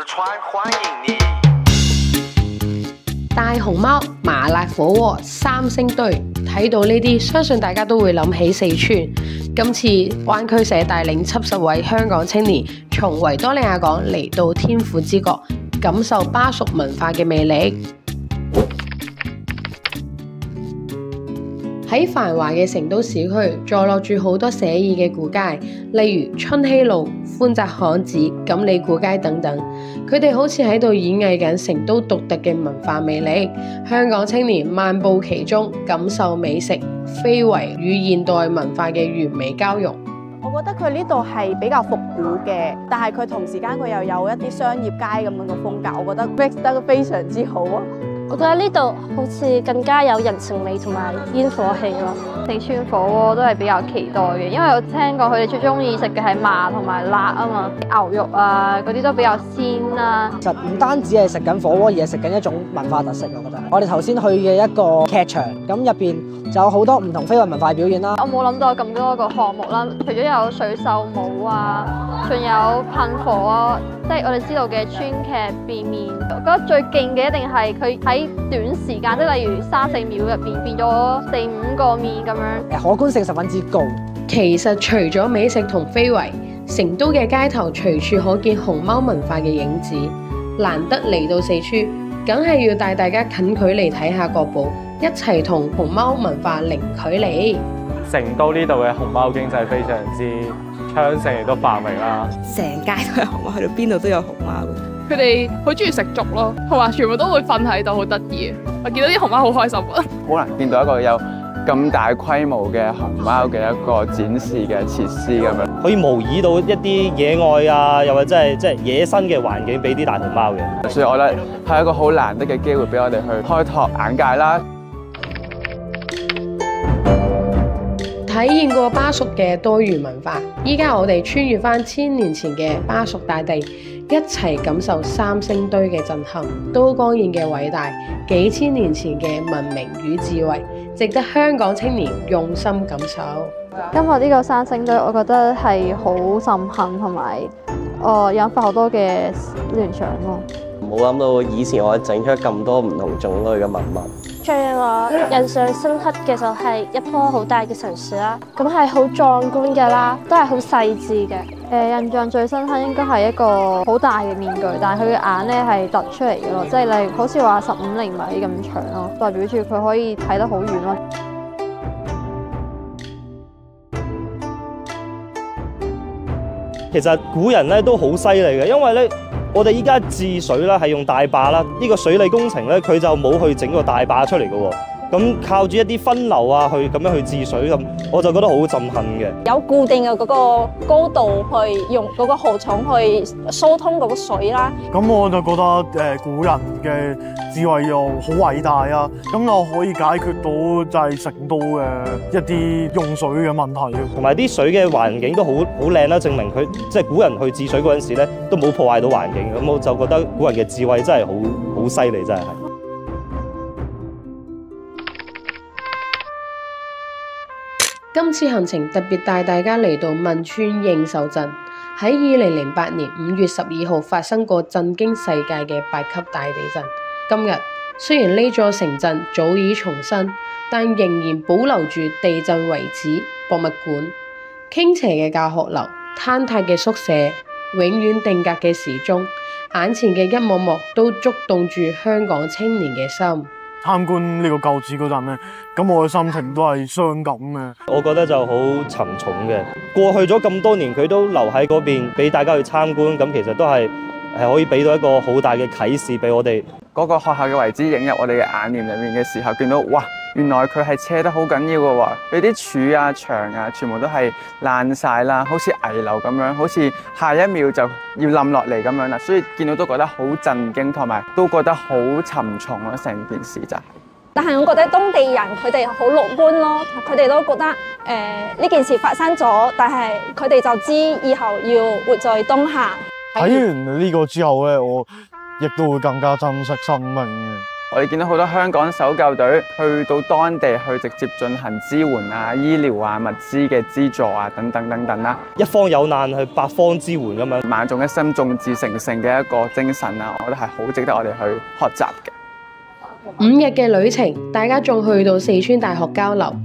川歡迎你。大熊貓、麻辣火鍋、三星堆，睇到呢啲，相信大家都會諗起四川。今次灣區社帶領70位香港青年，從維多利亞港嚟到天府之國，感受巴蜀文化嘅魅力。喺繁華嘅成都市區，坐落住好多寫意嘅古街，例如春熙路、寬窄巷子、錦里古街等等。佢哋好似喺度演繹緊成都獨特嘅文化魅力。香港青年漫步其中，感受美食、非遺與現代文化嘅完美交融。我覺得佢呢度係比較復古嘅，但係佢同時間佢又有一啲商業街咁樣嘅風格，我覺得 mix 得非常之好啊！我覺得呢度好似更加有人情味同埋煙火氣咯。四川火鍋都係比較期待嘅，因為我聽講佢哋最中意食嘅係麻同埋辣啊嘛，牛肉啊嗰啲都比較鮮啦。其實唔單止係食緊火鍋，而係食緊一種文化特色。我覺得我哋頭先去嘅一個劇場，咁入邊就有好多唔同非遺文化表演啦。我冇諗到有咁多個項目啦，除咗有水袖舞啊，仲有噴火啊，即係我哋知道嘅川劇變面。我覺得最勁嘅一定係佢喺短時間，即係例如3-4秒入邊變咗4-5個面咁樣，可觀性十分之高。其實除咗美食同非遺，成都嘅街頭隨處可見熊貓文化嘅影子。難得嚟到四川，梗係要帶大家近距離睇下國寶，一齊同熊貓文化零距離。成都呢度嘅熊貓經濟非常之昌盛，亦都繁榮啦。成街都係熊貓，去到邊度都有熊貓。佢哋好中意食粥咯，同埋全部都會瞓喺度，好得意。我見到啲熊貓好開心啊！好難見到一個有咁大規模嘅熊貓嘅一個展示嘅設施咁樣，可以模擬到一啲野外啊，又或者係即係野生嘅環境俾啲大熊貓嘅。所以我覺得係一個好難得嘅機會俾我哋去開拓眼界啦。體驗過巴蜀嘅多元文化，依家我哋穿越返1000年前嘅巴蜀大地，一齊感受三星堆嘅震撼、都江堰嘅偉大、幾千年前嘅文明與智慧，值得香港青年用心感受。今日呢個三星堆，我覺得係好震撼，同埋引發好多嘅聯想咯。冇諗到以前我整出咁多唔同種類嘅文物。最令我印象深刻嘅就係一棵好大嘅神樹啦，咁係好壯觀嘅啦，都係好細緻嘅。印象最深刻應該係一個好大嘅面具，但係佢嘅眼咧係突出嚟嘅咯，即係例如好似話15厘米咁長咯，代表住佢可以睇得好遠咯。其實古人咧都好犀利嘅，因為咧我哋依家治水啦係用大壩啦，呢個水利工程咧佢就冇去整個大壩出嚟嘅喎。咁靠住一啲分流啊，去咁樣去治水咁，我就覺得好震撼嘅。有固定嘅嗰個高度去用嗰個河床去疏通嗰個水啦。咁我就覺得古人嘅智慧又好偉大啊！咁又可以解決到就係成都嘅一啲用水嘅問題。同埋啲水嘅環境都好靚啦，證明佢即係古人去治水嗰陣時咧，都冇破壞到環境。咁我就覺得古人嘅智慧真係好犀利，真係。今次行程特別帶大家嚟到汶川應秀鎮，喺2008年5月12號發生過震驚世界嘅8級大地震。今日雖然呢座城鎮早已重生，但仍然保留住地震遺址、博物館、傾斜嘅教學樓、坍塌嘅宿舍、永遠定格嘅時鐘，眼前嘅一幕幕都觸動住香港青年嘅心。參觀呢個舊址嗰陣咧，咁我嘅心情都係傷感嘅。我覺得就好沉重嘅。過去咗咁多年，佢都留喺嗰邊俾大家去參觀，咁其實都係可以俾到一個好大嘅啟示俾我哋。嗰個學校嘅遺址映入我哋嘅眼簾入面嘅時候，見到哇，原來佢係斜得好緊要嘅喎，佢啲柱啊、牆啊，全部都係爛晒啦，好似危樓咁樣，好似下一秒就要冧落嚟咁樣啦，所以見到都覺得好震驚，同埋都覺得好沉重咯，成件事就。但係我覺得當地人佢哋好樂觀咯，佢哋都覺得呢件事發生咗，但係佢哋就知以後要活在當下。睇完呢個之後咧，我亦都會更加珍惜生命嘅。我哋見到好多香港搜救隊去到當地去直接進行支援啊、醫療啊、物資嘅資助啊等等等等啦。一方有難去八方支援咁樣，萬眾一心、眾志成城嘅一個精神啊，我覺得係好值得我哋去學習嘅。5日嘅旅程，大家仲去到四川大學交流，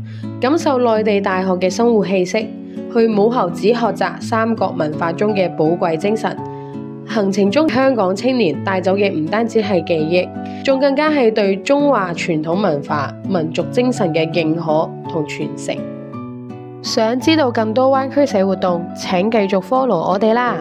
感受內地大學嘅生活氣息，去武侯祠學習三國文化中嘅寶貴精神。行程中，香港青年帶走嘅唔單止係記憶，仲更加係對中華傳統文化、民族精神嘅認可同傳承。想知道更多灣區社活動，請繼續 follow 我哋啦！